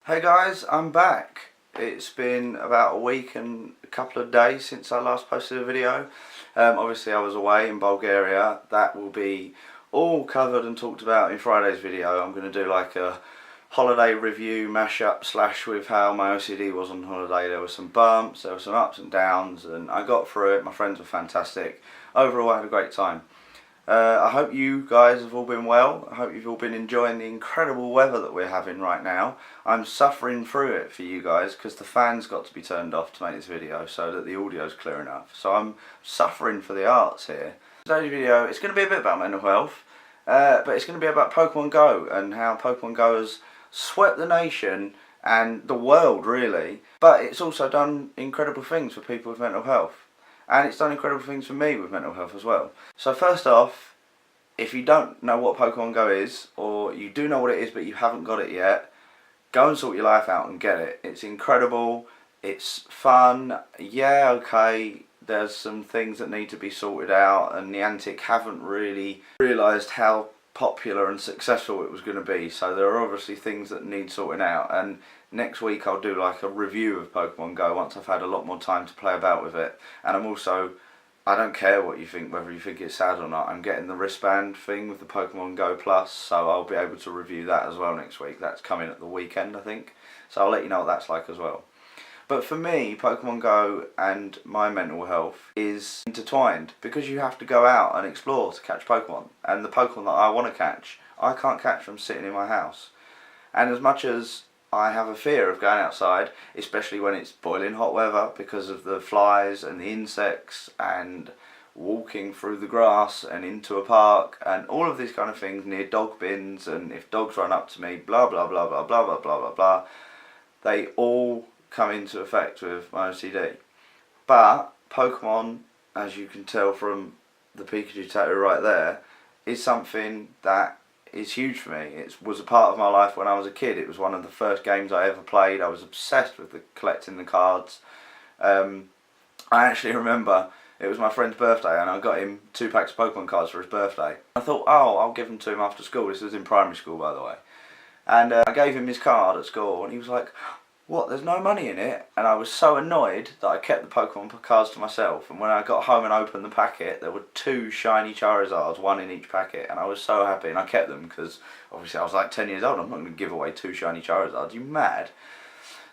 Hey guys, I'm back. It's been about a week and a couple of days since I last posted a video. Obviously I was away in Bulgaria. That will be all covered and talked about in Friday's video. I'm going to do like a holiday review mashup slash with how my OCD was on holiday. There were some bumps, there were some ups and downs, and I got through it. My friends were fantastic. Overall I had a great time. I hope you guys have all been well. I hope you've all been enjoying the incredible weather that we're having right now. I'm suffering through it for you guys because the fan's got to be turned off to make this video so that the audio's clear enough. So I'm suffering for the arts here. Today's video, it's going to be a bit about mental health, but it's going to be about Pokemon Go and how Pokemon Go has swept the nation and the world really. But it's also done incredible things for people with mental health. And it's done incredible things for me with mental health as well. So first off, if you don't know what Pokemon Go is, or you do know what it is but you haven't got it yet, go and sort your life out and get it. It's incredible, it's fun, yeah, okay, there's some things that need to be sorted out, and Niantic haven't really realised how popular and successful it was going to be, so there are obviously things that need sorting out, and next week I'll do like a review of Pokemon Go once I've had a lot more time to play about with it. And I don't care what you think, whether you think it's sad or not, I'm getting the wristband thing with the Pokemon Go Plus, so I'll be able to review that as well next week. That's coming at the weekend I think, so I'll let you know what that's like as well. But for me, Pokemon Go and my mental health is intertwined because you have to go out and explore to catch Pokemon. And the Pokemon that I want to catch, I can't catch from sitting in my house. And as much as I have a fear of going outside, especially when it's boiling hot weather because of the flies and the insects and walking through the grass and into a park and all of these kind of things near dog bins, and if dogs run up to me, blah blah blah blah blah blah blah blah blah, they all come into effect with my OCD. But Pokemon, as you can tell from the Pikachu tattoo right there, is something that is huge for me. It was a part of my life when I was a kid. It was one of the first games I ever played. I was obsessed with collecting the cards. I actually remember it was my friend's birthday and I got him 2 packs of Pokemon cards for his birthday. I thought, oh, I'll give them to him after school. This was in primary school, by the way. And I gave him his card at school and he was like, what, there's no money in it? And I was so annoyed that I kept the Pokemon cards to myself, and when I got home and opened the packet there were 2 shiny Charizards, 1 in each packet, and I was so happy, and I kept them because obviously I was like 10 years old. I'm not going to give away 2 shiny Charizards, you mad?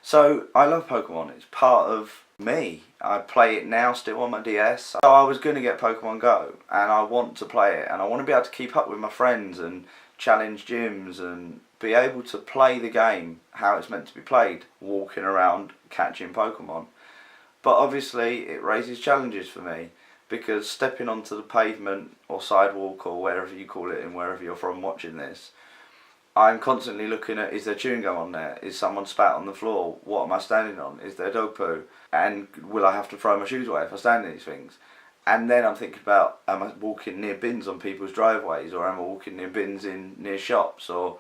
So I love Pokemon, it's part of me. I play it now still on my DS. So I was going to get Pokemon Go and I want to play it, and I want to be able to keep up with my friends and challenge gyms and be able to play the game how it's meant to be played, walking around catching Pokemon. But obviously it raises challenges for me because stepping onto the pavement or sidewalk or wherever you call it and wherever you're from watching this, I'm constantly looking at, is there chewing gum on there? Is someone spat on the floor? What am I standing on? Is there dog poo? And will I have to throw my shoes away if I stand in these things? And then I'm thinking about, am I walking near bins on people's driveways, or am I walking near bins near shops, or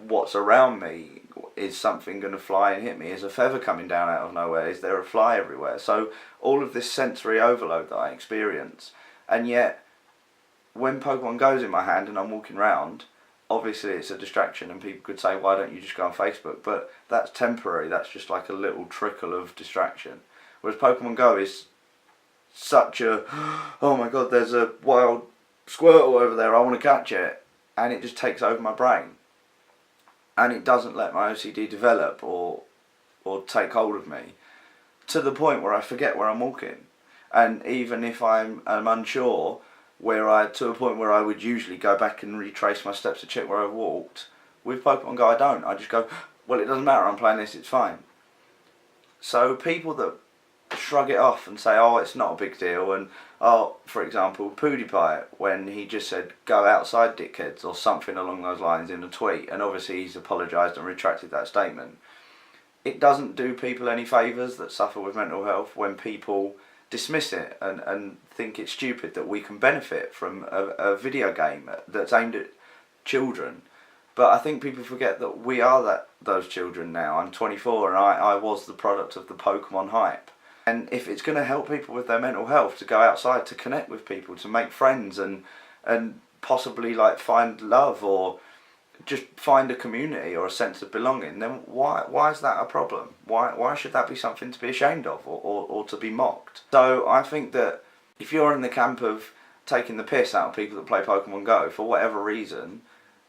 what's around me? Is something going to fly and hit me? Is a feather coming down out of nowhere? Is there a fly everywhere? So all of this sensory overload that I experience, and yet when Pokemon Go's in my hand and I'm walking around, obviously it's a distraction, and people could say, why don't you just go on Facebook? But that's temporary, that's just like a little trickle of distraction. Whereas Pokemon Go is such a, oh my god, there's a wild Squirtle over there, I want to catch it, and it just takes over my brain. And it doesn't let my OCD develop or take hold of me to the point where I forget where I'm walking. And even if I'm unsure, to a point where I would usually go back and retrace my steps to check where I've walked, with Pokemon Go I don't. I just go, well, it doesn't matter, I'm playing this, it's fine. So people that shrug it off and say, oh, it's not a big deal, and oh, for example, PewDiePie, when he just said, go outside dickheads, or something along those lines in a tweet, and obviously he's apologised and retracted that statement. It doesn't do people any favours that suffer with mental health when people dismiss it and think it's stupid that we can benefit from a video game that's aimed at children. But I think people forget that we are those children now. I'm 24 and I was the product of the Pokemon hype. And if it's going to help people with their mental health to go outside, to connect with people, to make friends and possibly like find love or just find a community or a sense of belonging, then why is that a problem? Why should that be something to be ashamed of or to be mocked? So I think that if you're in the camp of taking the piss out of people that play Pokemon Go for whatever reason,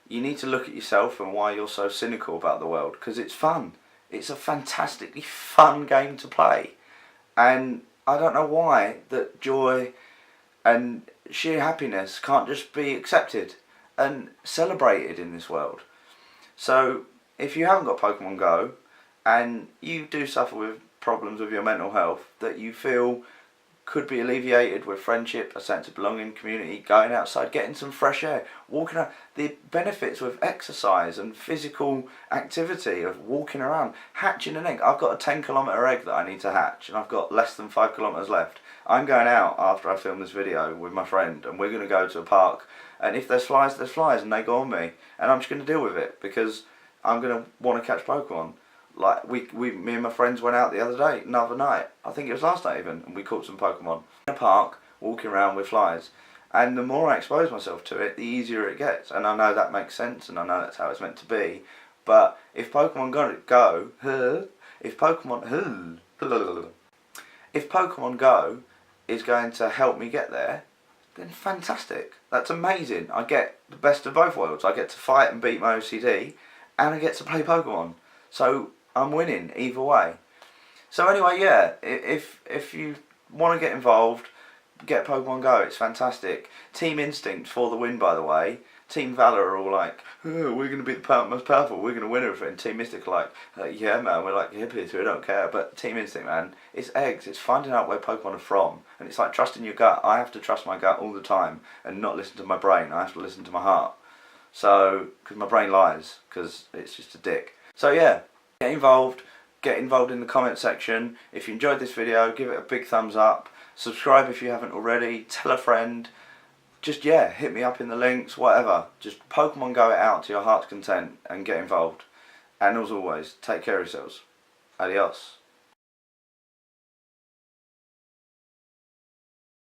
you need to look at yourself and why you're so cynical about the world, because it's fun. It's a fantastically fun game to play, and I don't know why that joy and sheer happiness can't just be accepted and celebrated in this world. So if you haven't got Pokemon Go and you do suffer with problems with your mental health that you feel could be alleviated with friendship, a sense of belonging, community, going outside, getting some fresh air, walking around, the benefits with exercise and physical activity of walking around, hatching an egg. I've got a 10-kilometre egg that I need to hatch and I've got less than 5 kilometres left. I'm going out after I film this video with my friend and we're going to go to a park, and if there's flies and they go on me, and I'm just going to deal with it because I'm going to want to catch Pokemon. Like me and my friends went out the other day, another night, I think it was last night even, and we caught some Pokemon in a park, walking around with flies. And the more I expose myself to it, the easier it gets. And I know that makes sense, and I know that's how it's meant to be. But if Pokemon Go, if Pokemon Go is going to help me get there, then fantastic. That's amazing. I get the best of both worlds. I get to fight and beat my OCD, and I get to play Pokemon. So I'm winning either way. So anyway, yeah, if you want to get involved, get Pokemon Go. It's fantastic. Team Instinct for the win, by the way. Team Valor are all like, oh, we're going to be the most powerful, we're going to win everything. Team Mystic are like, yeah man, we're like hippies, we don't care. But Team Instinct, man, it's eggs. It's finding out where Pokemon are from. And it's like trusting your gut. I have to trust my gut all the time and not listen to my brain. I have to listen to my heart. So, because my brain lies, because it's just a dick. So yeah, get involved in the comment section. If you enjoyed this video, give it a big thumbs up. Subscribe if you haven't already. Tell a friend. Just, yeah, hit me up in the links, whatever. Just Pokemon Go it out to your heart's content and get involved. And as always, take care of yourselves. Adios.